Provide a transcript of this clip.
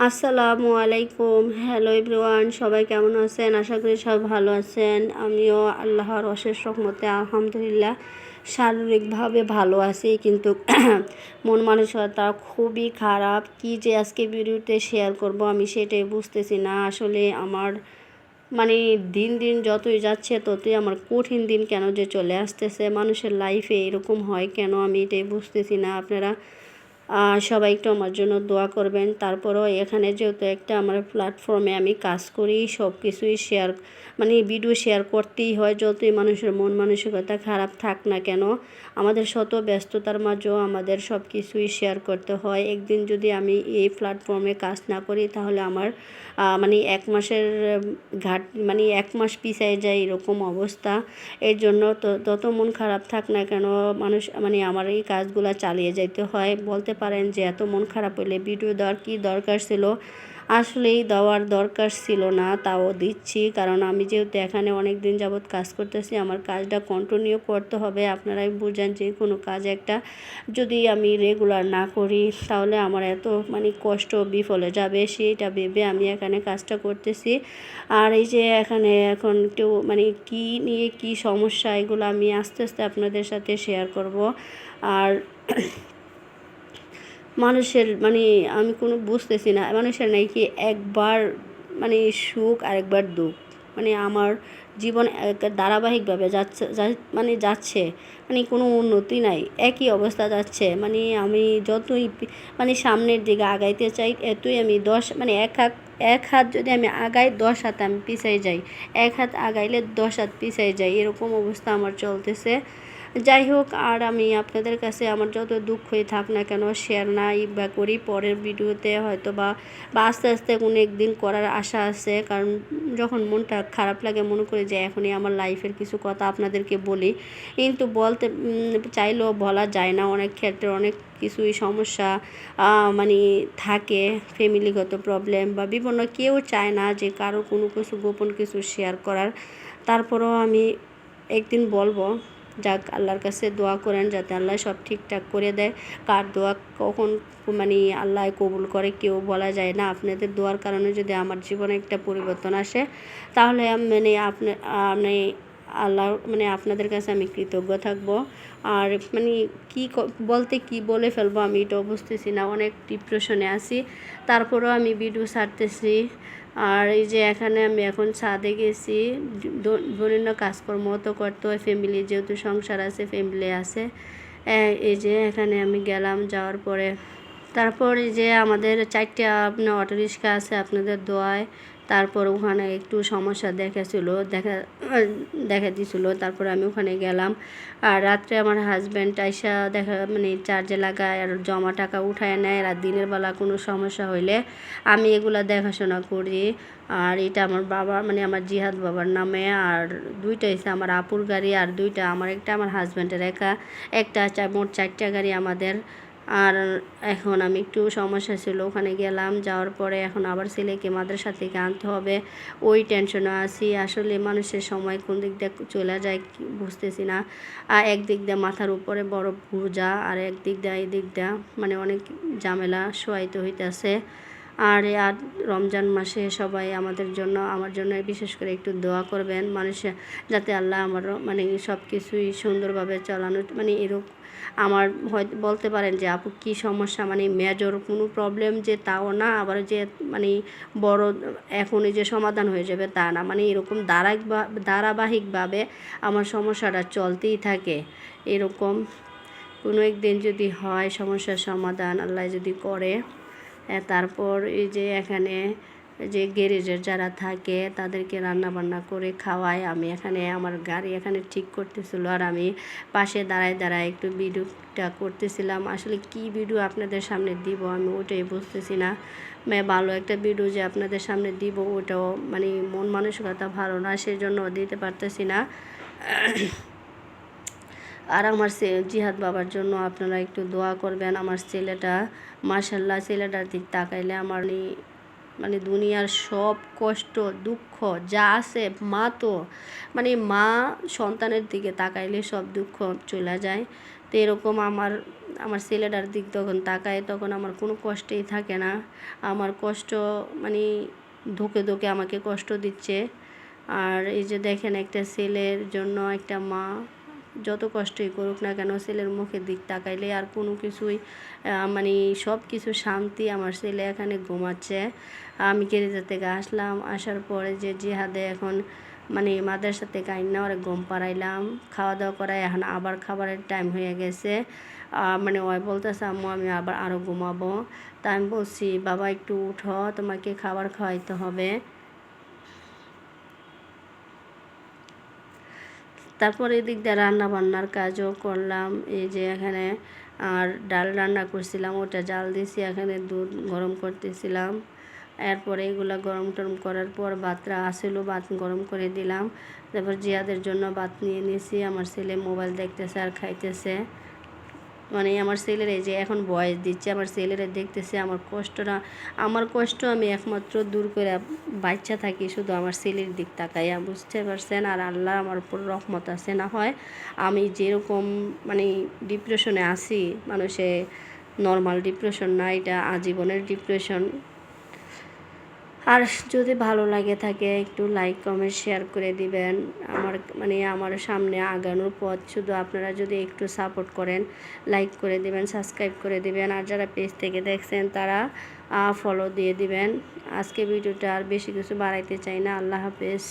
আসসালামু আলাইকুম। Hello everyone, সবাই কেমন আছেন? আশা করি সব ভালো আছেন। আমিও আল্লাহর অশেষ রহমতে আলহামদুলিল্লাহ শারীরিকভাবে ভালো আছি, কিন্তু মন মানসিকতা খুবই খারাপ। কি যে আজকে ভিডিওতে শেয়ার করব আমি সেটাই বুঝতেছি না। আসলে আমার মানে দিন দিন যতই যাচ্ছে ততই আমার কঠিন দিন কেন যে চলে আসতেছে। মানুষের লাইফে এরকম হয় কেন আমি এটাই বুঝতেছি না। আপনারা সবাই একটু আমার জন্য দোয়া করবেন। তারপরও এখানে যেহেতু একটা আমার প্ল্যাটফর্মে আমি কাজ করি, সব কিছুই শেয়ার ভিডিও শেয়ার করতেই হয়। যতই মানুষের মন মানসিকতা খারাপ থাক না কেন, আমাদের শত ব্যস্ততার মাঝেও আমাদের সব কিছুই শেয়ার করতে হয়। একদিন যদি আমি এই প্ল্যাটফর্মে কাজ না করি তাহলে আমার এক মাসের ঘাট 1 মাস পিছায় যায়, এরকম অবস্থা। এর জন্য তত মন খারাপ থাক না কেন মানুষ আমার এই কাজগুলো চালিয়ে যেতে হয়। বলতে পারেন যে এত মন খারাপ হলে ভিডিও দেওয়ার কী দরকার ছিল। আসলেই দেওয়ার দরকার ছিল না, তাও দিচ্ছি, কারণ আমি যেহেতু এখানে অনেক দিন যাবৎ কাজ করতেছি, আমার কাজটা কন্টিনিউ করতে হবে। আপনারাই বুঝেন যে কোনো কাজ একটা যদি আমি রেগুলার না করি তাহলে আমার এত কষ্ট বিফলে যাবে, সেইটা ভেবে আমি এখানে কাজটা করতেছি। আর এই যে এখানে এখন একটু কী নিয়ে কী সমস্যা, এগুলো আমি আস্তে আস্তে আপনাদের সাথে শেয়ার করব। আর মানুষের আমি কোনো বুঝতেছি না, মানুষের নাকি একবার সুখ আর একবার দুঃখ। আমার জীবন ধারাবাহিকভাবে যাচ্ছে, কোনো উন্নতি নাই, একই অবস্থা যাচ্ছে। আমি যতই সামনের দিকে আগাইতে চাই, এতই আমি এক হাত যদি আমি আগাই 10 হাত আমি পিছাই যাই, এক হাত আগাইলে 10 হাত পিছাই যাই, এরকম অবস্থা আমার চলতেছে। যাই হোক, আর আমি আপনাদের কাছে আমার যত দুঃখই থাক না কেন শেয়ার নাই বা করি, পরের ভিডিওতে হয়তো বা আস্তে আস্তে কোনো একদিন করার আশা আছে। কারণ যখন মনটা খারাপ লাগে মনে করি যে এখনই আমার লাইফের কিছু কথা আপনাদেরকে বলি, কিন্তু বলতে চাইলেও বলা যায় না। অনেক ক্ষেত্রে অনেক কিছুই সমস্যা থাকে, ফ্যামিলিগত প্রবলেম বা বিভিন্ন, কেউ চায় না যে কারো কোনো কিছু গোপন কিছু শেয়ার করার। তারপরেও আমি একদিন বলবো। যাক, আল্লাহর কাছে দোয়া করেন যাতে আল্লাহ সব ঠিকঠাক করে দেয়। কার দোয়া কখন আল্লাহ কবুল করে কেউ বলা যায় না। আপনাদের দোয়ার কারণে যদি আমার জীবনে একটা পরিবর্তন আসে তাহলে আপনি আল্লাহ আপনাদের কাছে আমি কৃতজ্ঞ থাকবো। আর কী বলতে কী বলে ফেলবো আমি এটাও বুঝতেছি না, অনেক ডিপ্রেশনে আছি। তারপরেও আমি ভিডিও ছাড়তেছি। আর এই যে এখানে আমি এখন ছাদে গেছি, বিভিন্ন কাজকর্ম তো করতে হয়, ফ্যামিলি যেহেতু সংসার আছে, ফ্যামিলি আছে। এই যে এখানে আমি গেলাম, যাওয়ার পরে তারপর এই যে আমাদের 4টা অটো রিক্সা আছে আপনাদের দোয়ায়। তারপর ওখানে একটু সমস্যা দেখা দিয়েছিলো, তারপর আমি ওখানে গেলাম। আর রাত্রে আমার হাজব্যান্ড আইসা চার্জে লাগায় আর জমা টাকা উঠায় নেয়। আর দিনের বেলা কোনো সমস্যা হইলে আমি এগুলা দেখাশোনা করি। আর এটা আমার বাবা আমার জিহাদ বাবার নামে। আর 2টা হচ্ছে আমার আপুর গাড়ি, আর 2টা একটা আমার হাজব্যান্ডের একটা মোট 4টা গাড়ি আমাদের। আর এখন আমি একটু সমস্যা ছিল, ওখানে গেলাম, যাওয়ার পরে এখন আবার ছেলেকে মাদ্রাসা থেকে আনতে হবে, ওই টেনশনে আছি। আসলে মানুষের সময় কোন দিক দিয়ে চলে যায় বুঝতেছি না। আর একদিক দিয়ে মাথার উপরে বড় বোঝা, আর একদিক দিয়ে এই দিক দিয়ে অনেক ঝামেলা শোয়াইতে হইতেছে। আর রমজান মাসে সবাই আমার জন্য বিশেষ করে একটু দোয়া করবেন, মানুষের যাতে আল্লাহ আমার সব কিছুই সুন্দরভাবে চালানো এরকম। আমার হয়তো বলতে পারেন যে আপু কী সমস্যা, মেজর কোনো প্রবলেম যে তাও না, আবার যে বড় এখনই যে সমাধান হয়ে যাবে তা না। এরকম ধারাবাহিকভাবে আমার সমস্যাটা চলতেই থাকে। এরকম কোনো একদিন যদি হয় সমস্যার সমাধান, আল্লাহ যদি করে। তারপর এই যে এখানে যে গ্যারেজের যারা থাকে তাদেরকে রান্না বান্না করে খাওয়াই। আমি এখানে আমার গাড়ি এখানে ঠিক করতেছিল, আর আমি পাশে দাঁড়ায় একটু ভিডিওটা করতেছিলাম। আসলে কি ভিডিও আপনাদের সামনে দিব আমি ওটাই বুঝতেছি না। ভালো একটা ভিডিও যে আপনাদের সামনে দিব ওটাও মন মানসিকতা ভালো না, সেজন্য দিতে পারতেছি না। আর আমার জিহাদ বাবার জন্য আপনারা একটু দোয়া করবেন। আমার ছেলেটা মাশাল্লাহ, ছেলেটার দিক তাকাইলে আমার দুনিয়ার সব কষ্ট দুঃখ যা আছে, মা তো মা সন্তানের দিকে তাকাইলে সব দুঃখ চলে যায়। তো এরকম আমার আমার ছেলেটার দিক তখন তাকায়, তখন আমার কোনো কষ্টই থাকে না। আমার কষ্ট মানে ধুকে ধুকে আমাকে কষ্ট দিচ্ছে। আর এই যে দেখেন, একটা ছেলের জন্য একটা মা যত কষ্টই করুক না কেন, ছেলের মুখের দিক তাকাইলে আর কোনো কিছুই মানে সব কিছু শান্তি। আমার ছেলে এখানে ঘুমাচ্ছে। আমি কেরিজা থেকে আসলাম, আসার পরে যে জিহাদে এখন মানে মাদ্রাসা থেকে আইনা ওরা ঘুম পাড়াইলাম, খাওয়া দাওয়া করাই, এখন আবার খাবারের টাইম হয়ে গেছে। মানে ওই বলতেছে আম্মু আমি আবার আরও ঘুমাবো। তা আমি বলছি বাবা একটু উঠো, তোমাকে খাবার খাওয়াইতে হবে। তারপর এদিক দিয়ে রান্না বান্নার কাজও করলাম। এই যে এখানে আর ডাল রান্না করছিলাম, ওটা জাল দিয়েছি, এখানে দুধ গরম করতেছিলাম। এরপরে এগুলো গরম টরম করার পর ভাতটা আসলো, ভাত গরম করে দিলাম। তারপর জিয়াদের জন্য ভাত নিয়ে নিয়েছি। আমার ছেলে মোবাইল দেখতেছে আর খাইতেছে। মানে আমার ছেলের এই যে এখন বয়স দিচ্ছে, আমার ছেলেরা দেখতেছে আমার কষ্ট আমি একমাত্র দূর করে বাচ্চা থাকি শুধু আমার ছেলের দিক তাকাইয়া, বুঝতে পারছেন? আর আল্লাহ আমার উপর রহমত আছে। না হয় আমি যেরকম মানে ডিপ্রেশনে আছি, মানুষে নর্মাল ডিপ্রেশন না, এটা আজীবনের ডিপ্রেশন। আর যদি ভালো লাগে থাকে একটু লাইক কমেন্ট শেয়ার করে দিবেন। আমার সামনে আগানোর পথ শুধু আপনারা যদি একটু সাপোর্ট করেন, লাইক করে দিবেন, সাবস্ক্রাইব করে দিবেন। আর যারা পেজ থেকে দেখছেন তারা ফলো দিয়ে দিবেন। আজকে ভিডিওটা আর বেশি কিছু বাড়াইতে চাই না। আল্লাহ হাফেজ।